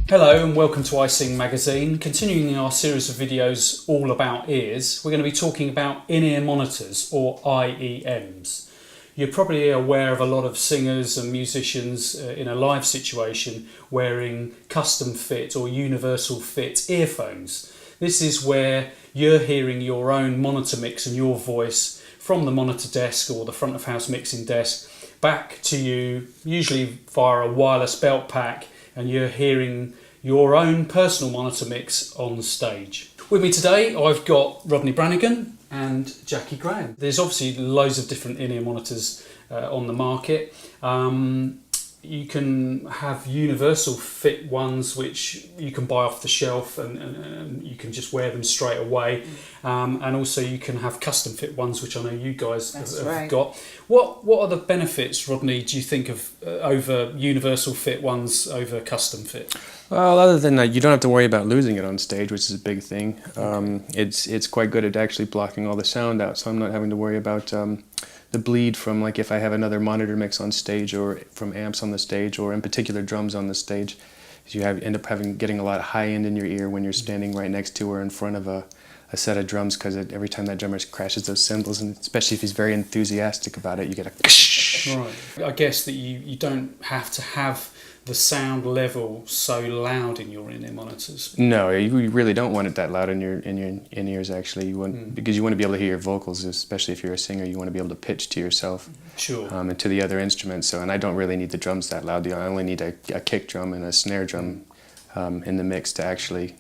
Hello and welcome to iSing Magazine. Continuing our series of videos all about ears, we're going to be talking about in-ear monitors or IEMs. You're probably aware of a lot of singers and musicians in a live situation wearing custom fit or universal fit earphones. This is where you're hearing your own monitor mix and your voice from the monitor desk or the front of house mixing desk back to you, usually via a wireless belt pack, and you're hearing your own personal monitor mix on stage. With me today, I've got Rodney Brannigan and Jackie Graham. There's obviously loads of different in-ear monitors on the market. You can have universal fit ones which you can buy off the shelf and you can just wear them straight away. And also you can have custom fit ones, which I know you guys have got. What are the benefits, Rodney, do you think of over universal fit ones over custom fit? Well, other than that, you don't have to worry about losing it on stage, which is a big thing. It's quite good at actually blocking all the sound out, so I'm not having to worry about the bleed from, like, if I have another monitor mix on stage or from amps on the stage or in particular drums on the stage. You end up getting a lot of high end in your ear when you're standing right next to or in front of a set of drums, because every time that drummer crashes those cymbals, and especially if he's very enthusiastic about it, you get a Right. I guess that you don't have to have the sound level so loud in your in-ear monitors. No, you really don't want it that loud in your in-ears. Actually, you want because you want to be able to hear your vocals, especially if you're a singer. You want to be able to pitch to yourself, sure, and to the other instruments. So, and I don't really need the drums that loud. I only need a kick drum and a snare drum in the mix to actually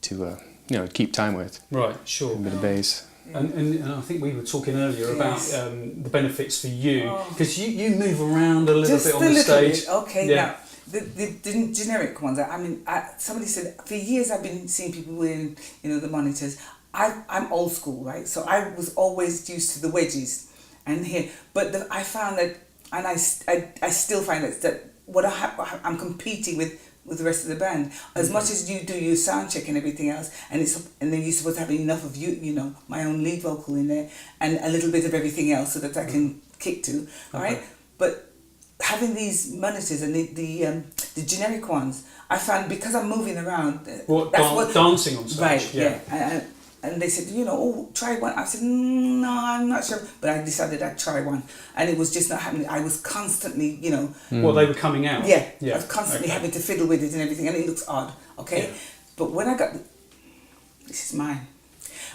keep time with. Right, sure. A bit of bass. And I think we were talking earlier about the benefits for you, because you move around a little bit on the stage. Okay, now the generic ones. I mean, somebody said for years I've been seeing people wearing the monitors. I'm old school, right? So I was always used to the wedges and here, but I found that, and I still find that what I'm competing with the rest of the band. As much as you do your sound check and everything else, and then you're supposed to have enough of my own lead vocal in there and a little bit of everything else so that I can kick to, right? But having these monitors and the generic ones, I found, because I'm moving around. Dancing on stage? Right, yeah. And they said, try one. I said, no, I'm not sure. But I decided I'd try one. And it was just not happening. I was constantly, Well, they were coming out? Yeah. I was constantly having to fiddle with it and everything. And it looks odd, okay? Yeah. But when I got... This is mine.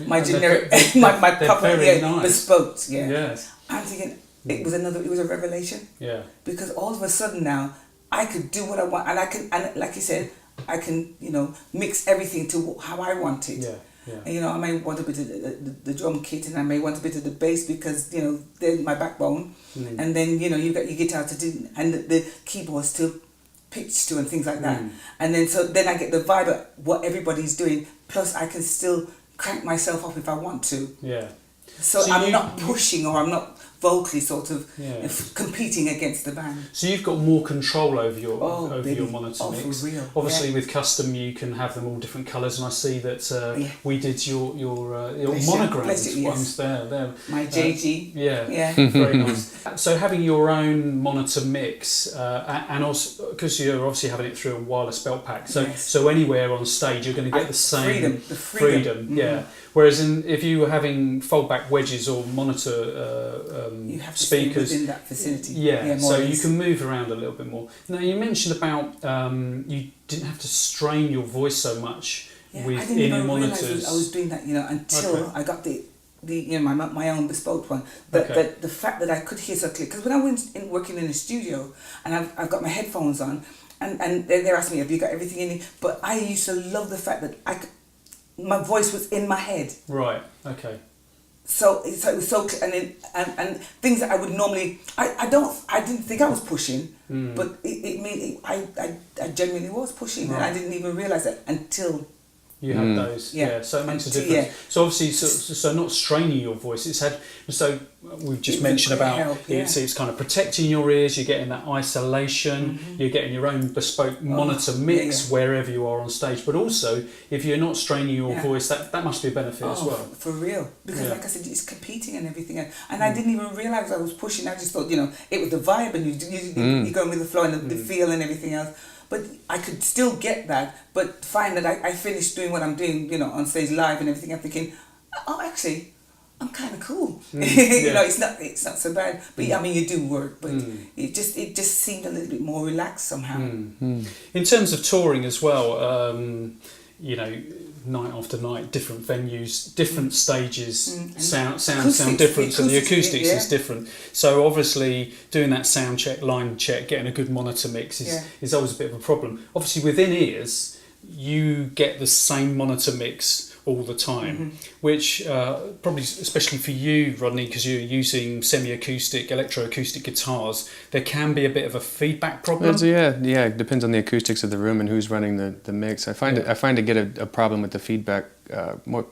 My generic... my proper, nice. bespoke, yeah. Yes. I'm thinking, it was a revelation. Yeah. Because all of a sudden now, I could do what I want. And like you said, I can, mix everything to how I want it. Yeah. Yeah. And, I may want a bit of the drum kit, and I may want a bit of the bass because, they're my backbone. And then, you got your guitar to do, and the keyboards to pitch to and things like that. And then I get the vibe of what everybody's doing, plus I can still crank myself up if I want to. Yeah. So I'm not pushing, or I'm not vocally sort of competing against the band. So you've got more control over your monitor mix. For real. Obviously, with custom, you can have them all different colours, and I see that we did your monogrammed ones there. My JG. Yeah. Very nice. So having your own monitor mix, and also because you're obviously having it through a wireless belt pack, so anywhere on stage you're going to get the same freedom. Yeah. Whereas if you were having fold-back wedges or monitor you have to speakers, stay within that vicinity. So you can move around a little bit more. Now, you mentioned about you didn't have to strain your voice so much with in-ear monitors. I didn't even realise I was doing that, until I got my own bespoke one. But the fact that I could hear so clear, because when I went working in a studio and I've got my headphones on, and they're asking me, have you got everything in it? But I used to love the fact that my voice was in my head. Right. Okay. So it was so clear, and things that I would normally I didn't think I was pushing, but I genuinely was pushing, and I didn't even realise that until you had those. So it makes a difference. So obviously, so not straining your voice. So we've just mentioned about it's kind of protecting your ears. You're getting that isolation. You're getting your own bespoke monitor mix wherever you are on stage. But also, if you're not straining your voice, that must be a benefit as well. For real, because like I said, it's competing and everything, and I didn't even realise I was pushing. I just thought, it was the vibe, and you're going with the flow and the feel and everything else. but I could still get that, but find that I finished doing what I'm doing, you know, on stage live and everything. I'm thinking, oh, actually, I'm kind of cool. You know, it's not so bad. But I mean, you do work, but it just seemed a little bit more relaxed somehow. In terms of touring as well, you know, night after night, different venues, different stages, sound different, so the acoustics is different. So obviously doing that sound check, line check, getting a good monitor mix is always a bit of a problem. Obviously within ears, you get the same monitor mix all the time, which probably, especially for you, Rodney, because you're using semi-acoustic, electroacoustic guitars, there can be a bit of a feedback problem. Yeah, it depends on the acoustics of the room and who's running the mix. I find to get a problem with the feedback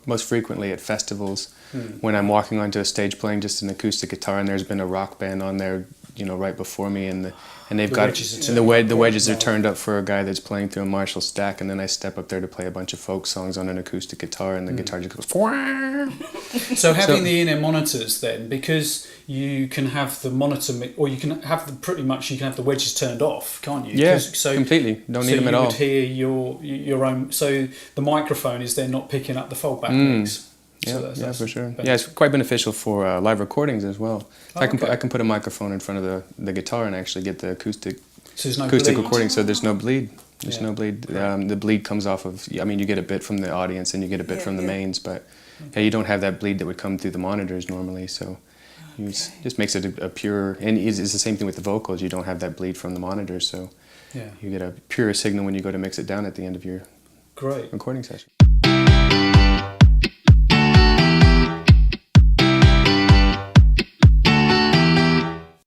most frequently at festivals when I'm walking onto a stage playing just an acoustic guitar and there's been a rock band on there, you know, right before me, and they've got the wedges are turned up for a guy that's playing through a Marshall stack, and then I step up there to play a bunch of folk songs on an acoustic guitar, and the guitar just goes. So having the in-ear monitors then, because you can have the monitor or you can have you can have the wedges turned off, can't you? Yeah, completely. Don't need them at all. So you would hear your own. So the microphone is then not picking up the foldback mix. Yeah, So that's for sure. Yeah, it's quite beneficial for live recordings as well. I can put a microphone in front of the guitar and actually get the acoustic recording, so there's no bleed. There's no bleed. The bleed comes off of. I mean, you get a bit from the audience and you get a bit from the mains, but you don't have that bleed that would come through the monitors normally. So it just makes it a pure. And it's the same thing with the vocals. You don't have that bleed from the monitors, so you get a pure signal when you go to mix it down at the end of your recording session.